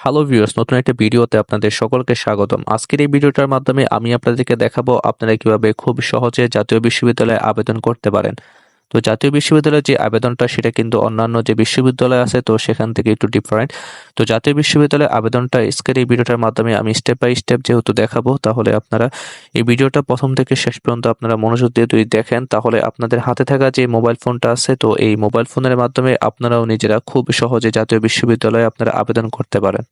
Hello viewers, নতুন একটা ভিডিওতে আপনাদের সকলকে স্বাগতম। আজকের এই ভিডিওটার মাধ্যমে আমি আপনাদেরকে দেখাবো আপনারা কিভাবে খুব সহজে জাতীয় বিশ্ববিদ্যালয়ে আবেদন করতে পারেন। তো জাতীয় বিশ্ববিদ্যালয়ের যে আবেদনটা সেটা কিন্তু অন্যান্য যে বিশ্ববিদ্যালয় আছে তো সেখান থেকে একটু ডিফারেন্ট। তো জাতীয় বিশ্ববিদ্যালয়ের আবেদনটা আজকের এই ভিডিওটার মাধ্যমে আমি স্টেপ বাই স্টেপ যেহেতু দেখাবো, তাহলে আপনারা এই ভিডিওটা প্রথম থেকে শেষ পর্যন্ত আপনারা মনোযোগ দিয়ে যদি দেখেন, তাহলে আপনাদের হাতে থাকা যে মোবাইল ফোনটা আছে তো এই মোবাইল ফোনের মাধ্যমে আপনারাও নিজেরা খুব সহজে জাতীয় বিশ্ববিদ্যালয়ে আপনারা আবেদন করতে পারেন।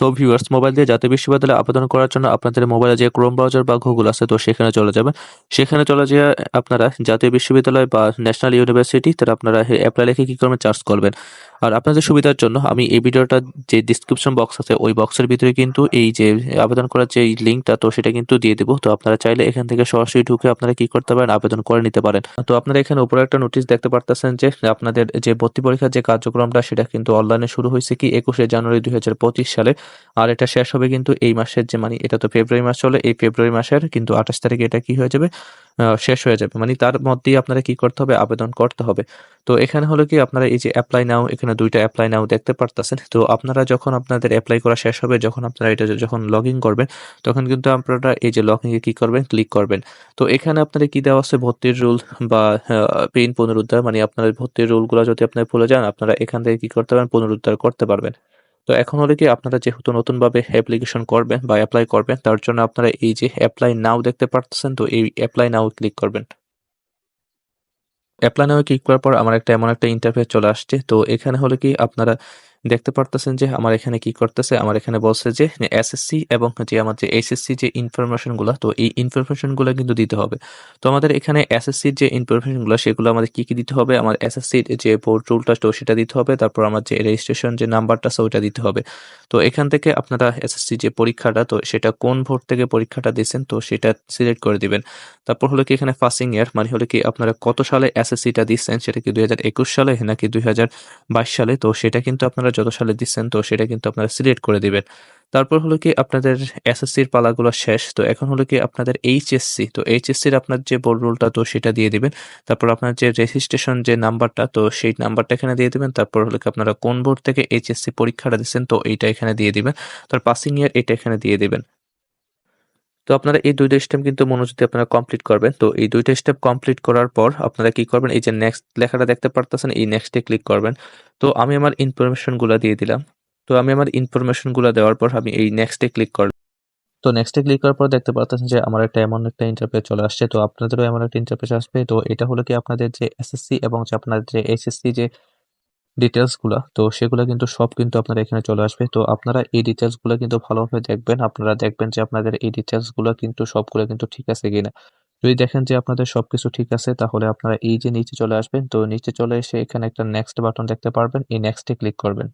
তো ভিউয়ার্স, মোবাইল দিয়ে জাতীয় বিশ্ববিদ্যালয়ে আবেদন করার জন্য আপনাদের মোবাইলে যে ক্রোম ব্রাউজার বা গুগল আছে তো সেখানে চলে যাবেন। সেখানে চলে যেয়ে আপনারা জাতীয় বিশ্ববিদ্যালয় বা ন্যাশনাল ইউনিভার্সিটি তারা আপনারা অ্যাপ্লাই লিখে কি করবেন, সার্চ করবেন। আর আপনাদের সুবিধার জন্য আমি এই ভিডিওটা যে ডিসক্রিপশন বক্স আছে ওই বক্সের ভিতরে কিন্তু এই যে আবেদন করার যে লিঙ্কটা তো সেটা কিন্তু দিয়ে দেবো। তো আপনারা চাইলে এখান থেকে সরাসরি ঢুকে আপনারা কি করতে পারেন, আবেদন করে নিতে পারেন। তো আপনারা এখানে উপরে একটা নোটিশ দেখতে পারতেছেন যে আপনাদের যে ভর্তি পরীক্ষার যে কার্যক্রমটা সেটা কিন্তু অনলাইনে শুরু হয়েছে কি 21শে জানুয়ারি 2025 সালে। আর এটা শেষ হবে কিন্তু এই মাসের যে এটা তো ফেব্রুয়ারি মাস চলে, এই ফেব্রুয়ারি মাসের কিন্তু 28 তারিখে এটা কি হয়ে যাবে, শেষ হয়ে যাবে। তার মধ্যেই আপনারা কি করতে হবে, আবেদন করতে হবে। তো এখানে হলো কি আপনারা এই যে অ্যাপ্লাই নাও, এখানে দুইটা অ্যাপ্লাই নাও দেখতে পারতেছেন। তো আপনারা যখন আপনাদের অ্যাপ্লাই করা শেষ হবে, যখন আপনারা এটা যখন লগ ইন করবেন, তখন কিন্তু আপনারা এই যে লগ ইনে কি করবেন, ক্লিক করবেন। তো এখানে আপনাদের কি দেওয়া আছে, ভর্তির রুল বা পিন পুনরুদ্ধার, আপনার ভর্তির রুলগুলো যদি আপনি ভুলে যান, আপনারা এখান থেকে কি করতে পারবেন, পুনরুদ্ধার করতে পারবেন। তো এখন হলো কি আপনারা যেহেতু নতুনভাবে অ্যাপ্লিকেশন করবেন বা এপ্লাই করবেন, তার জন্য আপনারা এই যে অ্যাপ্লাই নাও দেখতে পাচ্ছেন, তো এই অ্যাপ্লাই নাও ক্লিক করবেন। অ্যাপ্লাই নাও ক্লিক করার পর আমার এমন একটা ইন্টারফেস চলে আসছে। তো এখানে হলো কি আপনারা দেখতে পারতেছেন যে আমার এখানে কি করতেছে, আমার এখানে বলছে যে এসএসসি এবং যে আমার যে এইচএসসি যে ইনফরমেশন গুলা, তো এই ইনফরমেশন গুলা কিন্তু দিতে হবে। তো আমাদের এখানে এসএসসির যে ইনফরমেশন গুলা সেগুলো আমাদের কি কি দিতে হবে, আমার এসএসসির যে বোর্ড রুলটা তো সেটা দিতে হবে, তারপর আমার যে রেজিস্ট্রেশন যে নাম্বারটা আছে ওইটা দিতে হবে। তো এখান থেকে আপনারা এসএসসি যে পরীক্ষাটা তো সেটা কোন বোর্ড থেকে পরীক্ষাটা দিয়েছেন তো সেটা সিলেক্ট করে দিবেন। তারপর হলো কি এখানে পাসিং ইয়ার, হলো কি আপনারা কত সালে এসএসসিটা দিচ্ছেন, সেটা কি 2021 সালে নাকি 2022 সালে, তো সেটা কিন্তু আপনারা যত সালে দিচ্ছেন তো সেটা কিন্তু আপনারা সিলেক্ট করে দিবেন। তারপর হলো কি আপনাদের এসএসসির পালাগুলো শেষ। তো এখন হলো কি আপনাদের এইচএসসি, তো এইচএসসির আপনার যে বোর্ড রুলটা তো সেটা দিয়ে দিবেন। তারপর আপনার যে রেজিস্ট্রেশন যে নাম্বারটা তো সেই নাম্বারটা এখানে দিয়ে দিবেন। তারপর হলো কি আপনারা কোন বোর্ড থেকে এইচএসসি পরীক্ষাটা দিচ্ছেন তো এইটা এখানে দিয়ে দিবেন। তার পাসিং ইয়ার এটা এখানে দিয়ে দিবেন। তো আপনারা এই ২ টা স্টেপ কিন্তু মনোযোগ দিয়ে আপনারা কমপ্লিট করবেন। তো এই ২ টা স্টেপ কমপ্লিট করার পর আপনারা কি করবেন, এই যে নেক্সট লেখাটা দেখতে পারতেছেন, এই নেক্সট এ ক্লিক করবেন। তো আমি আমার ইনফরমেশন গুলা দিয়ে দিলাম। তো আমি আমার ইনফরমেশন গুলা দেওয়ার পর আমি এই নেক্সট এ ক্লিক করলাম। তো নেক্সট এ ক্লিক করার পর দেখতে পারতেছেন যে আমার এমন একটা ইন্টারফেস চলে আসছে। তো আপনাদেরও এমন একটা ইন্টারফেস আসবে। তো এটা হলো কি আপনাদের যে এসএসসি এবং যে আপনার যে এইচএসসি যে ডিটেইলস গুলা, তো সেগুলা কিন্তু সব কিন্তু আপনার এখানে চলে আসবে। তো আপনারা এই ডিটেইলস গুলা কিন্তু ভালোভাবে দেখবেন। আপনারা দেখবেন যে আপনাদের এই ডিটেইলস গুলা কিন্তু সবগুলা কিন্তু ঠিক আছে কিনা। যদি দেখেন যে আপনাদের সবকিছু ঠিক আছে, তাহলে আপনারা এই যে নিচে চলে আসবেন। তো নিচে চলে এসে এখানে একটা নেক্সট বাটন দেখতে পারবেন। এই নেক্সট এ ক্লিক করবেন।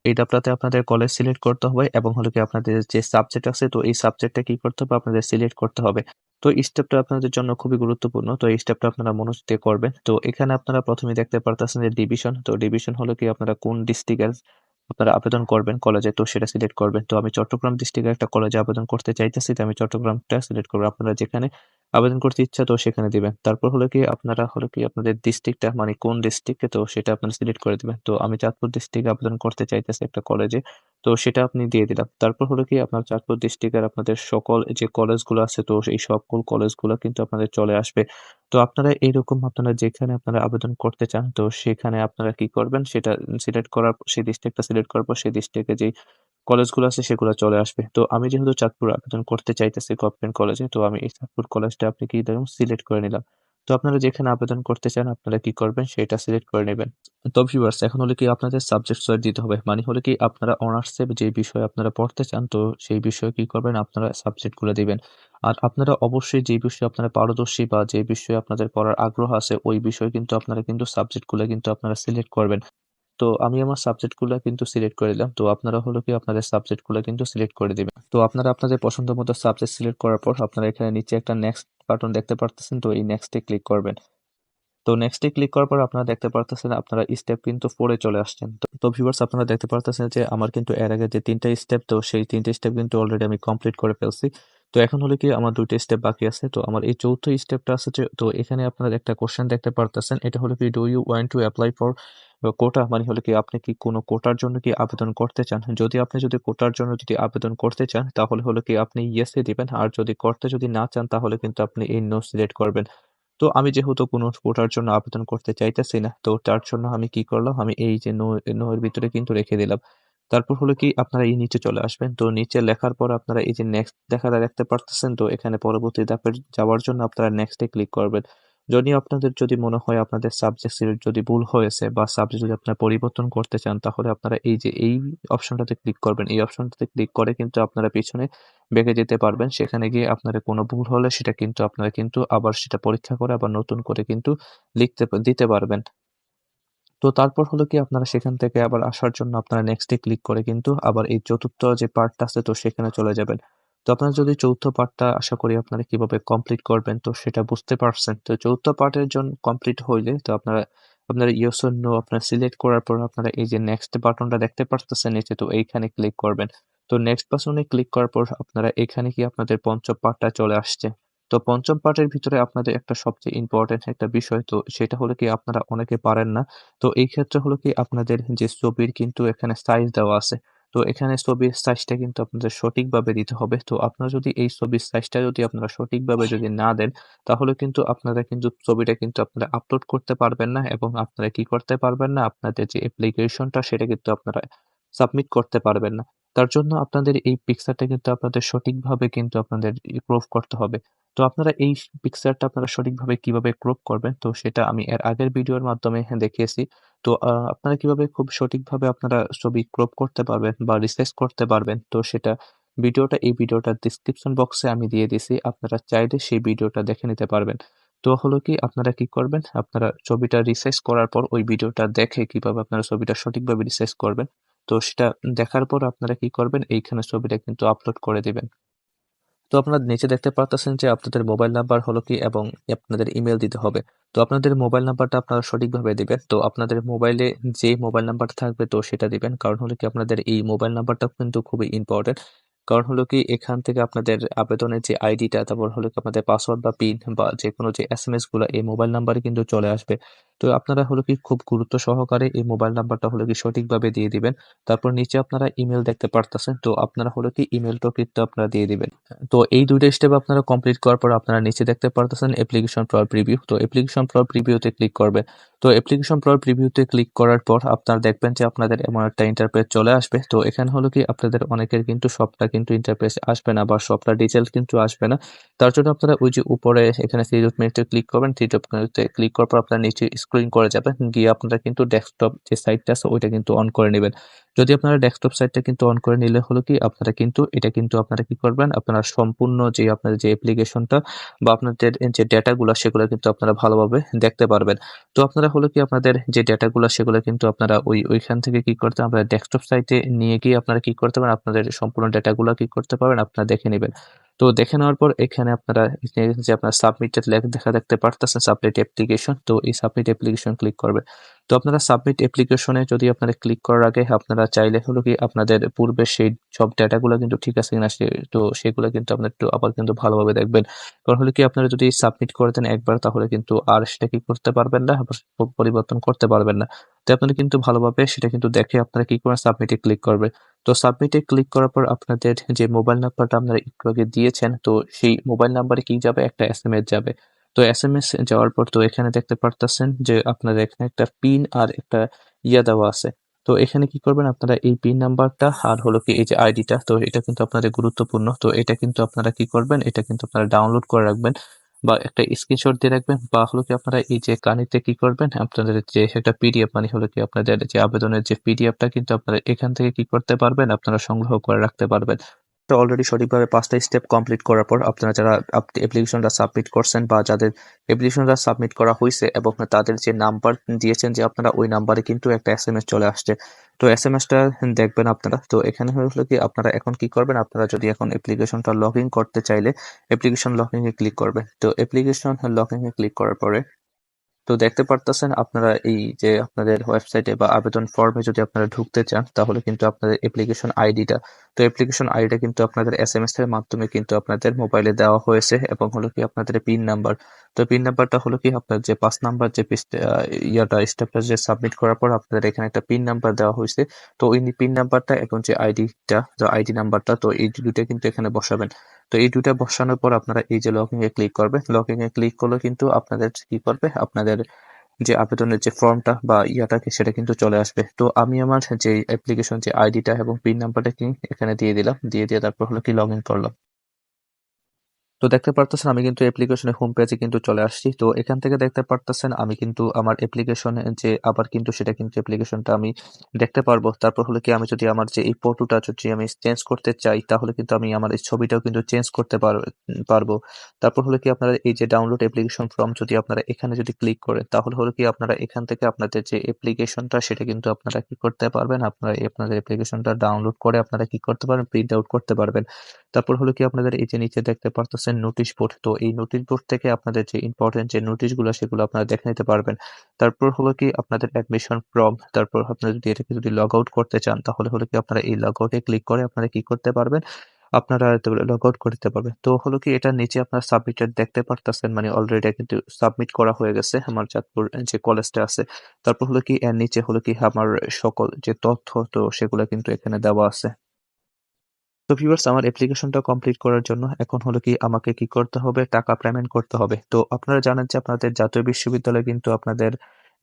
এই ধাপটাতে আপনাদের কলেজ সিলেক্ট করতে হবে এবং হলো কি আপনাদের যে সাবজেক্ট আছে তো এই সাবজেক্টটা কি করতে হবে, আপনাদের সিলেক্ট করতে হবে। তো এই স্টেপটা আপনাদের জন্য খুবই গুরুত্বপূর্ণ। তো এই স্টেপটা আপনারা মনোযোগ দিয়ে করবেন। তো এখানে আপনারা প্রথমে দেখতে পারতেছেন যে ডিভিশন। তো ডিভিশন হলো কি আপনারা কোন ডিস্ট্রিক্টের আপনারা আবেদন করবেন কলেজে, তো সেটা সিলেক্ট করবেন। তো আমি চট্টগ্রাম ডিস্ট্রিক্টের একটা কলেজে আবেদন করতে চাইতেছি, তো আমি চট্টগ্রামটা সিলেক্ট করবো। আপনারা যেখানে আবেদন করতে ইচ্ছা তো সেখানে দিবেন। তারপর হলো কি আপনারা হলো কি আপনাদের ডিস্ট্রিক্টটা কোন ডিস্ট্রিক্টে তো সেটা আপনারা সিলেক্ট করে দিবেন। তো আমি চাঁদপুর ডিস্ট্রিক্টে আবেদন করতে চাইতেছি একটা কলেজে, তো সেটা আপনি দিয়ে দিলাম। তারপর হলো কি আপনার চাঁদপুর ডিস্ট্রিক্টের আপনাদের সকল যে কলেজগুলো আছে তো এই সকল কলেজগুলো কিন্তু আপনাদের চলে আসবে। তো আপনারা এইরকম আপনারা যেখানে আপনারা আবেদন করতে চান তো সেখানে আপনারা কি করবেন, সেটা সিলেক্ট করার সেই ডিস্ট্রিক্টটা সিলেক্ট করার পর সেই ডিস্ট্রিক্টে যেই কলেজগুলো আছে সেগুলো চলে আসবে। তো আমি যেহেতু চাঁদপুর আবেদন করতে চাইতেছি গভর্নমেন্ট কলেজে, তো আমি এই চাঁদপুর কলেজটা আপনি কি দিলাম, সিলেক্ট করে নিলাম। তো আপনারা যেখানে আবেদন করতে চান আপনারা কি করবেন, সেটা সিলেক্ট করে নেবেন। তো ভিউয়ার্স, এখন হলো কি আপনাদের সাবজেক্ট চয়েস দিতে হবে। হলো কি আপনারা অনার্সে যে বিষয় আপনারা পড়তে চান তো সেই বিষয়ে কি করবেন, আপনারা সাবজেক্ট গুলো দিবেন। আর আপনারা অবশ্যই যে বিষয়ে আপনারা পারদর্শী বা যে বিষয়ে আপনাদের পড়ার আগ্রহ আছে ওই বিষয়ে কিন্তু আপনারা কিন্তু সাবজেক্ট গুলো কিন্তু আপনারা সিলেক্ট করবেন। তো আমি আমার সাবজেক্ট গুলা কিন্তু সিলেক্ট করে দিলাম। তো আপনারা হলো কি আপনাদের সাবজেক্ট গুলা কিন্তু সিলেক্ট করে দিবেন। তো আপনারা আপনাদের পছন্দ মতো সাবজেক্ট সিলেক্ট করার পর আপনারা এখানে নিচে একটা নেক্সট বাটন দেখতে পারতেছেন, তো এই নেক্সট এ ক্লিক করবেন। তো নেক্সট এ ক্লিক করার পর আপনারা দেখতে পারতেছেন আপনারা স্টেপ কিন্তু 4 এ চলে আসছেন। তো ভিউয়ার্স, আপনারা দেখতে পারতেছেন যে আমার কিন্তু এর আগে যে ৩ টা স্টেপ তো সেই ৩ টা স্টেপ কিন্তু অলরেডি আমি কমপ্লিট করে ফেলছি। তো এখন হলো কি আমার ২ টা স্টেপ বাকি আছে। তো আমার এই ৪র্থ স্টেপটা আছে যে, তো এখানে আপনারা একটা কোয়েশ্চেন দেখতে পারতেছেন। এটা হলো কি, "do you want to apply for quota?" মানে হলো কি, আপনি কি কোনো কোটার জন্য কি আবেদন করতে চান? যদি কোটার জন্য আবেদন করতে চান, তাহলে হলো কি আপনি ইয়েস এ দিবেন। আর যদি না চান, তাহলে কিন্তু আপনি এই নো সিলেক্ট করবেন। তো আমি যেহেতু কোনো কোটার জন্য আবেদন করতে চাইতেছি না, তো তার জন্য আমি কি করলাম, আমি এই যে নো এর ভিতরে কিন্তু রেখে দিলাম। তারপর হলো কি, আপনারা এই নিচে চলে আসবেন। তো নিচে লেখার পর আপনারা এই যে নেক্সট দেখতে পারতেছেন। তো এখানে পরবর্তী ধাপে যাওয়ার জন্য আপনারা নেক্সট এ ক্লিক করবেন। যদি মনে হয় আপনাদের সাবজেক্ট সিলেক্ট যদি ভুল হয়েছে বা সাবজেক্ট যদি আপনারা পরিবর্তন করতে চান, তাহলে আপনারা এই অপশনটাতে ক্লিক করবেন। এই অপশনটাতে ক্লিক করে কিন্তু আপনারা পিছনে বেঁকে যেতে পারবেন। সেখানে গিয়ে আপনাদের কোনো ভুল হলে সেটা কিন্তু আপনারা কিন্তু আবার সেটা পরীক্ষা করে আবার নতুন করে কিন্তু দিতে পারবেন। তো তারপর হলো কি, আপনারা সেখান থেকে আবার আসার জন্য আপনারা নেক্সট এ ক্লিক করে কিন্তু আবার এই ৪র্থ যে পার্টটা আছে, তো সেখানে চলে যাবেন। তো আপনারা যদি ৪র্থ পার্টটা, আশা করি আপনারা কিভাবে কমপ্লিট করবেন তো সেটা বুঝতে পারছেন। তো ৪র্থ পার্টের জন্য কমপ্লিট হইলে তো আপনারা ইয়েস অর নো আপনারা সিলেক্ট করার পর আপনারা এই যে নেক্সট বাটনটা দেখতে পারতেছেন নিচে, তো এইখানে ক্লিক করবেন। তো নেক্সট বাটনে ক্লিক করার পর আপনারা এখানে কি আপনাদের ৫ম পার্টটা চলে আসছে। তো ৫ম পার্টের ভিতরে আপনাদের একটা সবচেয়ে ইম্পোর্টেন্ট একটা বিষয়, তো সেটা হলো কি, আপনারা অনেকে পারেন না। তো এই ক্ষেত্রে হলো কি, আপনাদের যে ছবির কিন্তু এখানে সাইজ দেওয়া আছে। তো এখানে ছবির সাইজটা কিন্তু আপনাদের সঠিকভাবে দিতে হবে। তো আপনারা যদি এই ছবির সাইজটা আপনারা সঠিকভাবে না দেন, তাহলে কিন্তু আপনারা কিন্তু ছবিটা কিন্তু আপনারা আপলোড করতে পারবেন না, এবং আপনারা কি করতে পারবেন না, আপনাদের যে অ্যাপ্লিকেশনটা সেটা কিন্তু আপনারা সাবমিট করতে পারবেন না। তার জন্য আপনাদের এই পিকচারটা কিন্তু আপনাদের সঠিকভাবে কিন্তু আপনাদের ক্রপ করতে হবে। তো আপনারা এই পিকচারটা আপনারা সঠিকভাবে কিভাবে ক্রপ করবেন, তো সেটা আমি এর আগের ভিডিওর মাধ্যমে দেখিয়েছি। তো আপনারা কিভাবে খুব সঠিকভাবে আপনারা ছবি ক্রপ করতে পারবেন বা রিসাইজ করতে পারবেন, তো সেটা এই ভিডিওটার ডেসক্রিপশন বক্সে আমি দিয়ে দিছি। আপনারা চাইলে সেই ভিডিওটা দেখে নিতে পারবেন। তো হলো কি, আপনারা কি করবেন, আপনারা ছবিটা রিসাইজ করার পর ওই ভিডিওটা দেখে কিভাবে আপনারা ছবিটা সঠিকভাবে রিসাইজ করবেন, তো সেটা দেখার পর আপনারা কি করবেন, এইখানে ছবিটা কিন্তু আপলোড করে দিবেন। তো আপনারা নিচে দেখতে পারতেছেন যে আপনাদের মোবাইল নাম্বার হলো কি, এবং আপনাদের ইমেল দিতে হবে। তো আপনাদের মোবাইল নাম্বারটা আপনারা সঠিকভাবে দিবেন। তো আপনাদের মোবাইলে যে মোবাইল নাম্বার থাকবে তো সেটা দিবেন। কারণ হলো কি, আপনাদের এই মোবাইল নাম্বারটা কিন্তু খুবই ইম্পর্টেন্ট। কারণ হলো কি, এখান থেকে আপনাদের আবেদনের যে আইডিটা, তারপর হলো কি আপনাদের পাসওয়ার্ড বা পিন বা যেকোনো যে এসএমএস গুলা এই মোবাইল নাম্বারে কিন্তু চলে আসবে। তো আপনারা হলো কি খুব গুরুত্ব সহকারে এই মোবাইল নাম্বারটা হলো কি সঠিকভাবে দিয়ে দিবেন। তারপর নিচে আপনারা ইমেল দেখতে পারতেছেন। তো আপনারা হলো কি ইমেলটাও কিন্তু আপনারা দিয়ে দিবেন। তো এই ২ টা স্টেপ আপনারা কমপ্লিট করার পর আপনারা নিচে দেখতে পারতেছেন অ্যাপ্লিকেশন ফর প্রিভিউ। তো অ্যাপ্লিকেশন ফর প্রিভিউতে ক্লিক করবেন। তো অ্যাপ্লিকেশন ফর প্রিভিউতে ক্লিক করার পর আপনারা দেখবেন যে আপনাদের এমন একটা ইন্টারফেস চলে আসবে। তো এখানে হলো কি, আপনাদের অনেকের কিন্তু সবটা কিন্তু ইন্টারফেস আসবে না বা সবটা ডিটেইলস কিন্তু আসবে না। তার জন্য আপনারা ওই যে উপরে এখানে 3 ডট মেনুতে ক্লিক করবেন। 3 ডট মেনুতে ক্লিক করার পর আপনারা নিচে স্ক্রলিং করে যাবেন। গিয়ে আপনারা কিন্তু ডেস্কটপ যে সাইটটা আছে ওইটা কিন্তু অন করে নিবেন। যদি আপনারা ডেস্কটপ সাইটটা কিন্তু অন করে নিলে হলো কি, আপনারা কিন্তু এটা কিন্তু আপনারা কি করবেন, আপনারা সম্পূর্ণ যে আপনাদের যে অ্যাপ্লিকেশনটা বা আপনাদের যে ডেটাগুলা সেগুলা কিন্তু আপনারা ভালোভাবে দেখতে পারবেন। তো আপনারা হলো কি, আপনাদের যে ডেটাগুলা সেগুলা কিন্তু আপনারা ওইখান থেকে কি করতে আপনারা ডেস্কটপ সাইটে নিয়ে গিয়ে আপনারা কি করতে পারেন, আপনাদের সম্পূর্ণ ডেটাগুলা কি করতে পারবেন, আপনারা দেখে নিবেন। তো দেখে নেওয়ার পর এখানে আপনারা যে আপনার সাবমিটেড দেখতে পারতেছেন সাবমিট অ্যাপ্লিকেশন। তো এই সাবমিট অ্যাপ্লিকেশন ক্লিক করবেন। তো আপনারা সাবমিট অ্যাপ্লিকেশনে যদি আপনারা ক্লিক করার আগে আপনারা চাইলে হলো কি, আপনাদের পূর্বের সেই সব ডেটাগুলো কিন্তু ঠিক আছে কিনা তো সেগুলো কিন্তু আপনারা একটু আবার কিন্তু ভালোভাবে দেখবেন। কারণ হলো কি, আপনারা যদি সাবমিট করে দেন একবার, তাহলে কিন্তু আর সেটা কি করতে পারবেন না, আবার পরিবর্তন করতে পারবেন না। তো আপনারা কিন্তু ভালোভাবে সেটা কিন্তু দেখে আপনারা কি করবেন, সাবমিটে ক্লিক করবেন। তো সাবমিটে ক্লিক করার পর আপনাদের যে মোবাইল নাম্বারটা আপনারা একটু আগে দিয়েছেন, তো সেই মোবাইল নাম্বারে কি যাবে, একটা এসএমএস যাবে। তো এসএমএস যাওয়ার পর তো এখানে দেখতে পারতেছেন যে আপনাদের এখানে একটা পিন আর একটা দেওয়া আছে। তো এখানে কি করবেন, আপনারা এই পিন নাম্বারটা আর হলো কি এই যে আইডিটা, তো এটা কিন্তু আপনাদের গুরুত্বপূর্ণ। তো এটা কিন্তু আপনারা কি করবেন, এটা কিন্তু আপনারা ডাউনলোড করে রাখবেন বা একটা স্ক্রিনশট দিয়ে রাখবেন, বা হলো কি আপনারা এই যে কানিতে কি করবেন, আপনাদের যে একটা পিডিএফ মানে হলো কি আপনাদের যে আবেদনের যে পিডিএফটা কিন্তু আপনারা এখান থেকে কি করতে পারবেন, আপনারা সংগ্রহ করে রাখতে পারবেন। তো অলরেডি সঠিকভাবে ৫টা স্টেপ কমপ্লিট করার পর আপনারা যারা অ্যাপ্লিকেশনটা সাবমিট করছেন বা যাদের অ্যাপ্লিকেশনটা সাবমিট করা হইছে এবং তাদের যে নাম্বার দিয়েছেন যে আপনারা, ওই নাম্বারে কিন্তু একটা এসএমএস চলে আসছে। তো এসএমএসটা দেখবেন আপনারা। তো এখানে হলো কি, আপনারা এখন কি করবেন, আপনারা যদি এখন অ্যাপ্লিকেশনটা লগ ইন করতে চাইলে অ্যাপ্লিকেশন লগ ইনে ক্লিক করবেন। তো অ্যাপ্লিকেশন লগ ইনে ক্লিক করার পরে তো দেখতে পারতেছেন আপনারা এই যে আপনাদের ওয়েবসাইটে বা আবেদন ফর্মে যদি আপনারা ঢুকতে চান তাহলে কিন্তু আপনাদের অ্যাপ্লিকেশন আইডিটা, তো অ্যাপ্লিকেশন আইডিটা কিন্তু আপনাদের এসএমএস এর মাধ্যমে কিন্তু আপনাদের মোবাইলে দেওয়া হয়েছে এবং হলো কি আপনাদের পিন নাম্বার, তো পিন নাম্বারটা হলো কি আপনার যে 5 নাম্বার যে স্টেপটা যে সাবমিট করার পর আপনাদের এখানে একটা পিন নাম্বার দেওয়া হয়েছে। তো ওই পিন নাম্বারটা এবং যে আইডিটা, যে আইডি নাম্বারটা, তো এই দুটো কিন্তু এখানে বসাবেন। তো এই দুটা বসানোর পর আপনারা এই যে লগইন এ ক্লিক করবেন, লগইন এ ক্লিক করলে কিন্তু আপনাদের কি করবে, আপনাদের যে আবেদনের যে ফর্মটা বা ইয়াটাকে সেটা কিন্তু চলে আসবে। তো আমি আমার যে অ্যাপ্লিকেশন যে আইডিটা এবং পিন নাম্বারটা কি এখানে দিয়ে দিলাম, দিয়ে তারপর হলো কি লগ ইন করলাম। তো দেখতে পারতেছেন আমি কিন্তু অ্যাপ্লিকেশনের হোম পেজে কিন্তু চলে আসছি। তো এখান থেকে দেখতে পারতেছেন আমি কিন্তু আমার অ্যাপ্লিকেশনে যে আবার কিন্তু সেটা কিন্তু অ্যাপ্লিকেশনটা আমি দেখতে পারবো। তারপর হলো কি আমি যদি আমার যে এই ফটোটা যদি আমি চেঞ্জ করতে চাই তাহলে কিন্তু আমি আমার এই ছবিটাও কিন্তু চেঞ্জ করতে পারবো। তারপর হলো কি আপনারা এই যে ডাউনলোড অ্যাপ্লিকেশন ফর্ম যদি আপনারা এখানে যদি ক্লিক করেন তাহলে হলো কি আপনারা এখান থেকে আপনাদের যে অ্যাপ্লিকেশনটা সেটা কিন্তু আপনারা কি করতে পারবেন, আপনারা আপনাদের অ্যাপ্লিকেশনটা ডাউনলোড করে আপনারা কি করতে পারবেন, প্রিন্ট আউট করতে পারবেন। তারপর হলো কি আপনাদের এই যে নিচে দেখতে পারতেছেন নোটিশ বোর্ড, তো এই নোটিশ বোর্ড থেকে আপনাদের যে ইম্পর্টেন্ট যে নোটিশগুলো সেগুলো আপনারা দেখে নিতে পারবেন। তারপর হলো কি আপনাদের অ্যাডমিশন ফর্ম, তারপর আপনারা যদি এটাকে যদি লগ আউট করতে চান তাহলে হলো কি আপনারা এই লগ আউটে ক্লিক করে আপনারা কি করতে পারবেন, আপনারা লগ আউট করতে পারবেন। তো হলো কি এটার নিচে আপনারা সাবমিটেড দেখতে পারতেছেন, মানে অলরেডি কিন্তু সাবমিট করা হয়ে গেছে আমার চাঁদপুর যে কলেজটা আছে। তারপর হলো কি এর নিচে হলো কি আমার সকল যে তথ্য তো সেগুলো কিন্তু এখানে দেওয়া আছে। তো ভিউয়ার্স আমার অ্যাপ্লিকেশনটা কমপ্লিট করার জন্য এখন হলো কি আমাকে কি করতে হবে, টাকা পেমেন্ট করতে হবে। তো আপনারা জানেন যে আপনাদের জাতীয় বিশ্ববিদ্যালয়ে কিন্তু আপনাদের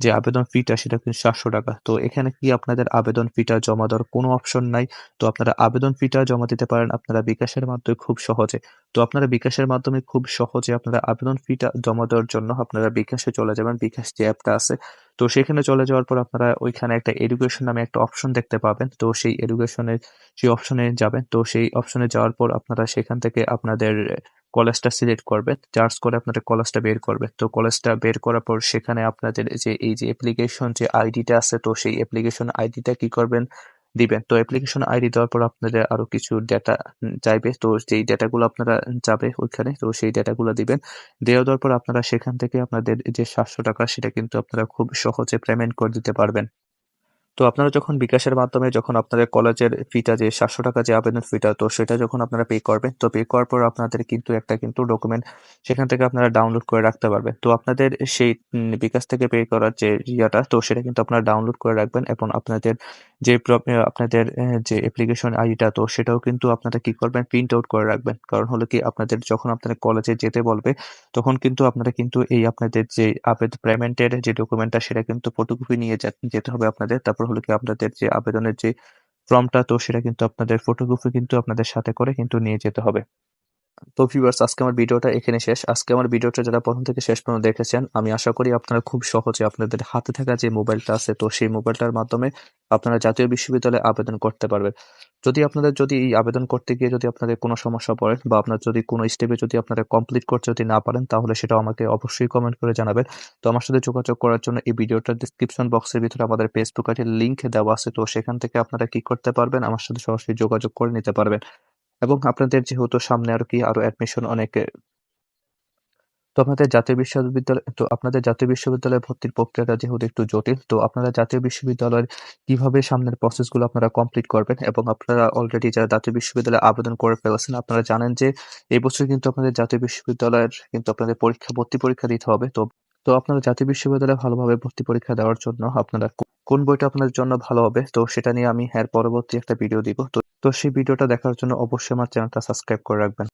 যে আবেদন ফিটা সেটা কিন্তু ৳700। তো এখানে কি আপনাদের আবেদন ফিটা জমা দেওয়ার কোনো অপশন নাই। তো আপনারা আবেদন ফিটা জমা দিতে পারেন আপনারা বিকাশের মাধ্যমে খুব সহজে। তো আপনারা বিকাশের মাধ্যমে খুব সহজে আপনারা আবেদন ফিটা জমা দেওয়ার জন্য আপনারা বিকাশে চলে যাবেন। বিকাশ যে অ্যাপটা আছে তো সেখানে চলে যাওয়ার পর আপনারা ওইখানে একটা এডুকেশন নামে একটা অপশন দেখতে পাবেন। তো সেই এডুকেশনের সেই অপশনে যাবেন। তো সেই অপশনে যাওয়ার পর আপনারা সেখান থেকে আপনাদের কলেজটা সিলেক্ট করবেন। চার্জ করে আপনাদের কলেজটা বের করবেন। তো কলেজটা বের করার পর সেখানে আপনাদের যে এই যে অ্যাপ্লিকেশন যে আইডিটা আছে তো সেই অ্যাপ্লিকেশন আইডিটা কি করবেন, দিবেন। তো অ্যাপ্লিকেশন আইডি দেওয়ার পর আপনাদের আরো কিছু ডেটা চাইবে। তো যেই ডেটাগুলো আপনারা যাবে ওইখানে তো সেই ডেটাগুলো দিবেন। দেওয়ার পর আপনারা সেখান থেকে আপনাদের যে ৳700 সেটা কিন্তু আপনারা খুব সহজে পেমেন্ট করে দিতে পারবেন। তো আপনারা যখন বিকাশের মাধ্যমে যখন আপনাদের কলেজের ফিটা যে ৳700 যে আবেদন ফিটা তো সেটা যখন আপনারা পে করবেন, তো পে করার পর আপনাদের কিন্তু একটা কিন্তু ডকুমেন্ট সেখান থেকে আপনারা ডাউনলোড করে রাখতে পারবেন। তো আপনাদের সেই বিকাশ থেকে পে করার যে ইয়াটা তো সেটা কিন্তু আপনারা ডাউনলোড করে রাখবেন এবং আপনাদের যে আপনাদের যে অ্যাপ্লিকেশন আইডিটা তো সেটাও কিন্তু আপনারা কি করবেন, প্রিন্ট আউট করে রাখবেন। কারণ হলো কি আপনাদের যখন আপনাদের কলেজে যেতে বলবে তখন কিন্তু আপনারা কিন্তু এই আপনাদের যে পেমেন্টের যে ডকুমেন্টটা সেটা কিন্তু ফটোকপি নিয়ে যেতে হবে আপনাদের। তারপর হলো কি আপনাদের যে আবেদনের যে ফর্মটা তো সেটা কিন্তু আপনাদের ফটোকপি কিন্তু আপনাদের সাথে করে কিন্তু নিয়ে যেতে হবে। তো ভিউয়ার্স আজকে আমার ভিডিওটা এখানে শেষ। আজকে আমার ভিডিওটা যারা ১ম থেকে শেষ পর্যন্ত দেখেছেন, আমি আশা করি আপনারা খুব সহজে আপনাদের হাতে থাকা যে মোবাইলটা আছে তো সেই মোবাইলটার মাধ্যমে আপনারা জাতীয় বিশ্ববিদ্যালয়ে আবেদন করতে পারবেন। যদি এই আবেদন করতে গিয়ে যদি আপনাদের কোনো সমস্যা পড়ে বা আপনার যদি কোনো স্টেপে যদি আপনারা কমপ্লিট করতে যদি না পারেন তাহলে সেটাও আমাকে অবশ্যই কমেন্ট করে জানাবেন। তো আমার সাথে যোগাযোগ করার জন্য এই ভিডিওটার ডেসক্রিপশন বক্সের ভিতরে আমাদের ফেসবুক আইডির লিংক দেওয়া আছে। তো সেখান থেকে আপনারা কি করতে পারবেন আমার সাথে সরাসরি যোগাযোগ করে নিতে পারবেন। এবং আপনাদের যেহেতু সামনে আরো অ্যাডমিশন অনেকে, তো আপনাদের জাতীয় বিশ্ববিদ্যালয়ে ভর্তির প্রক্রিয়াটা যেহেতু একটু জটিল, তো আপনারা জাতীয় বিশ্ববিদ্যালয়ের কিভাবে সামনের প্রসেস গুলো আপনারা কমপ্লিট করবেন এবং আপনারা অলরেডি যারা জাতীয় বিশ্ববিদ্যালয়ে আবেদন করে ফেলেছেন, আপনারা জানেন যে এই বছর কিন্তু আপনাদের জাতীয় বিশ্ববিদ্যালয়ের কিন্তু আপনাদের ভর্তি পরীক্ষা দিতে হবে। তো আপনারা জাতীয় বিশ্ববিদ্যালয়ে ভালোভাবে ভর্তি পরীক্ষা দেওয়ার জন্য আপনারা কোন বইটা আপনাদের জন্য ভালো হবে তো সেটা নিয়ে আমি এর পরবর্তী একটা ভিডিও দিব। তো সেই ভিডিওটা দেখার জন্য অবশ্যই আমার চ্যানেলটা সাবস্ক্রাইব করে রাখবেন।